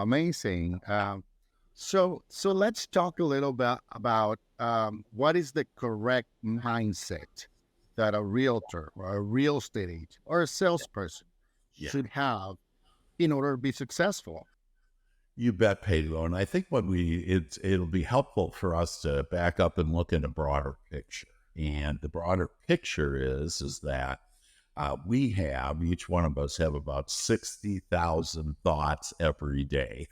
amazing. So let's talk a little bit about what is the correct mindset that a realtor or a real estate agent or a salesperson Yeah, should have in order to be successful. you bet, Pedro. And I think it'll be helpful for us to back up and look at a broader picture. And the broader picture is that each one of us have about 60,000 thoughts every day.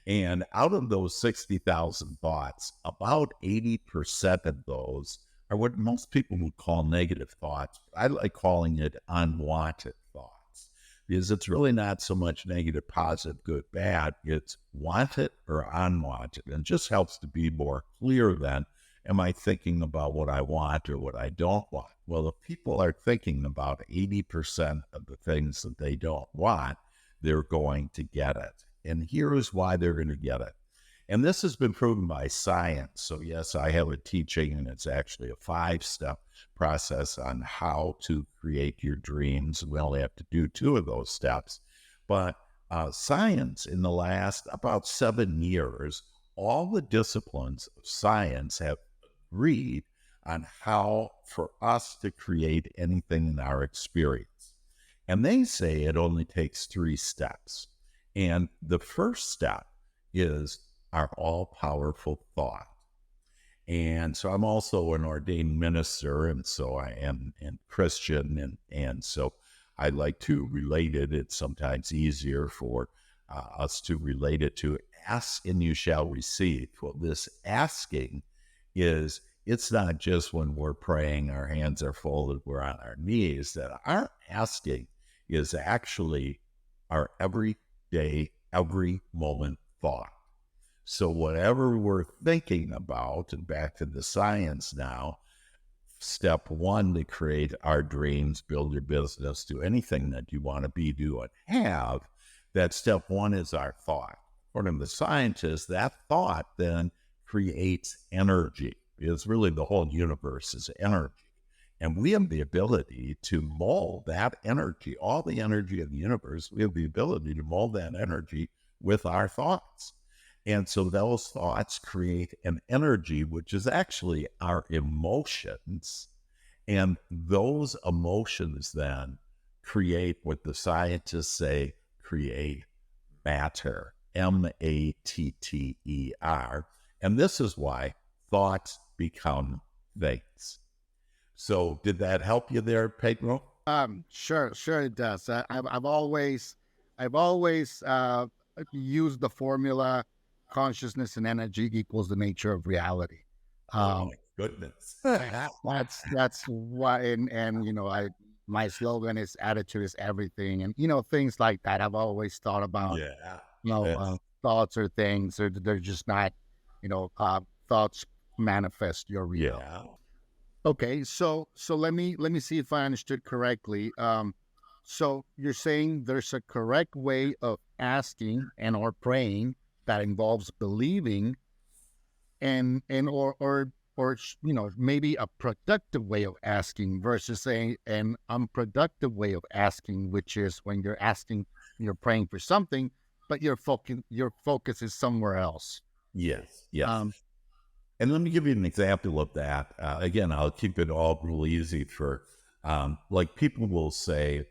And out of those 60,000 thoughts, about 80% of those are what most people would call negative thoughts. I like calling it unwanted thoughts because it's really not so much negative, positive, good, bad. It's wanted or unwanted. And it just helps to be more clear then. Am I thinking about what I want or what I don't want? Well, if people are thinking about 80% of the things that they don't want, they're going to get it. And here's why they're going to get it. And this has been proven by science. So yes, I have a teaching, and it's actually a 5-step process on how to create your dreams. We only have to do 2 of those steps. But science in the last about 7 years, all the disciplines of science have agreed on how for us to create anything in our experience. And they say it only takes 3 steps. And the first step is our all-powerful thought. And so I'm also an ordained minister, and so I am a Christian, and so I like to relate it. It's sometimes easier for us to relate it to ask and you shall receive. Well, this asking it's not just when we're praying, our hands are folded, we're on our knees, that our asking is actually our everyday, every moment thought. So whatever we're thinking about, and back to the science now, step 1 to create our dreams, build your business, do anything that you want to be, do, and have, that step 1 is our thought. According to the scientists, that thought then creates energy. It's really the whole universe is energy. And we have the ability to mold that energy, all the energy of the universe. We have the ability to mold that energy with our thoughts. And so those thoughts create an energy, which is actually our emotions. And those emotions then create what the scientists say create matter, matter. And this is why thoughts become things. So did that help you there, Pedro? Sure it does. I've always used the formula consciousness and energy equals the nature of reality. Oh Um, my goodness. that's why, and my slogan is attitude is everything, and things like that. I've always thought about Yeah. thoughts or things, or they're just not, thoughts manifest your reality. Yeah. Okay, so let me see if I understood correctly. So you're saying there's a correct way of asking and or praying that involves believing, and or maybe a productive way of asking versus saying an unproductive way of asking, which is when you're asking, you're praying for something, but your focus is somewhere else. Yes. Yes. Um, And let me give you an example of that. Again, I'll keep it all real easy for, like people will say,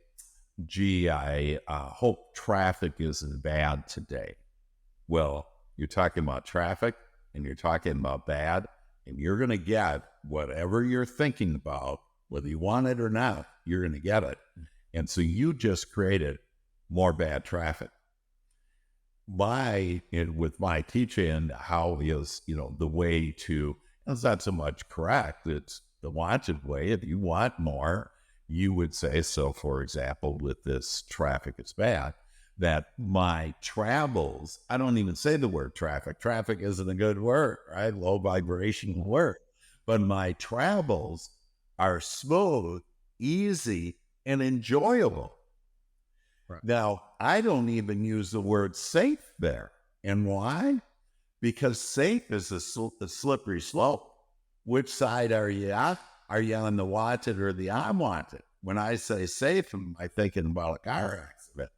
gee, I hope traffic isn't bad today. Well, you're talking about traffic and you're talking about bad, and you're going to get whatever you're thinking about, whether you want it or not, you're going to get it. And so you just created more bad traffic. With my teaching, how is, the way to, it's not so much correct, it's the wanted way. If you want more, you would say, so for example, with this traffic is bad, that my travels, I don't even say the word traffic. Traffic isn't a good word, right? Low vibration word. But my travels are smooth, easy, and enjoyable. right. Now, I don't even use the word safe there. And why? Because safe is a slippery slope. Which side are you on? Are you on the wanted or the unwanted? When I say safe, am I thinking about a car accident?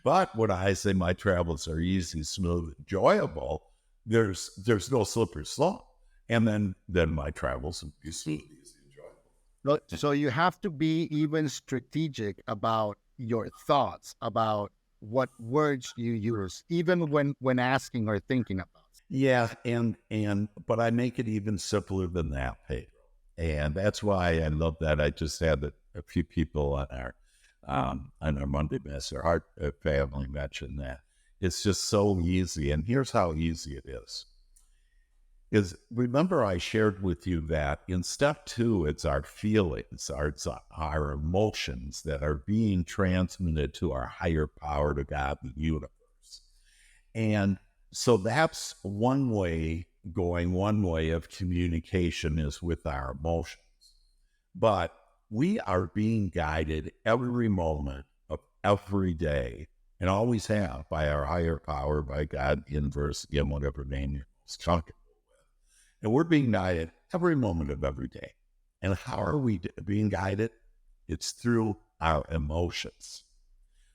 But when I say my travels are easy, smooth, enjoyable, there's no slippery slope. And then my travels would be smooth, easy, enjoyable. So you have to be even strategic about your thoughts, about what words you use, even when asking or thinking about. Yeah, and but I make it even simpler than that, Pedro. And that's why I love that. I just had a few people on our Monday Master Heart family mention that it's just so easy. And here's how easy it is remember I shared with you that in step 2, it's our feelings, our emotions that are being transmitted to our higher power, to God, the universe. And so that's one way of communication is with our emotions. But we are being guided every moment of every day and always have by our higher power, by God, the universe, again, whatever name you're most comfortable. And we're being guided every moment of every day. And how are we being guided? It's through our emotions.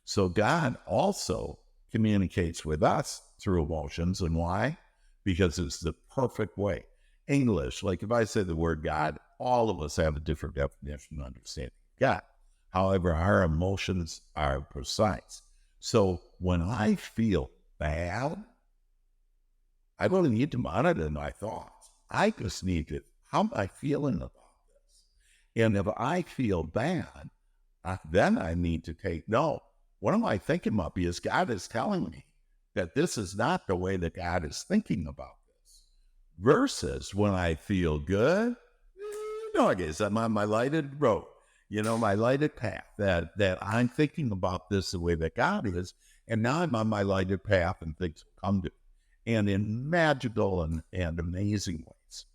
So God also communicates with us through emotions. And why? Because it's the perfect way. English, like if I say the word God, all of us have a different definition and understanding of God. However, our emotions are precise. So when I feel bad, I don't need to monitor my thoughts. I just need to, how am I feeling about this? And if I feel bad, then I need to take note. What am I thinking about? Because God is telling me that this is not the way that God is thinking about this. Versus when I feel good, I guess I'm on my lighted road, my lighted path, that I'm thinking about this the way that God is. And now I'm on my lighted path and things will come to me. And in magical and amazing ways.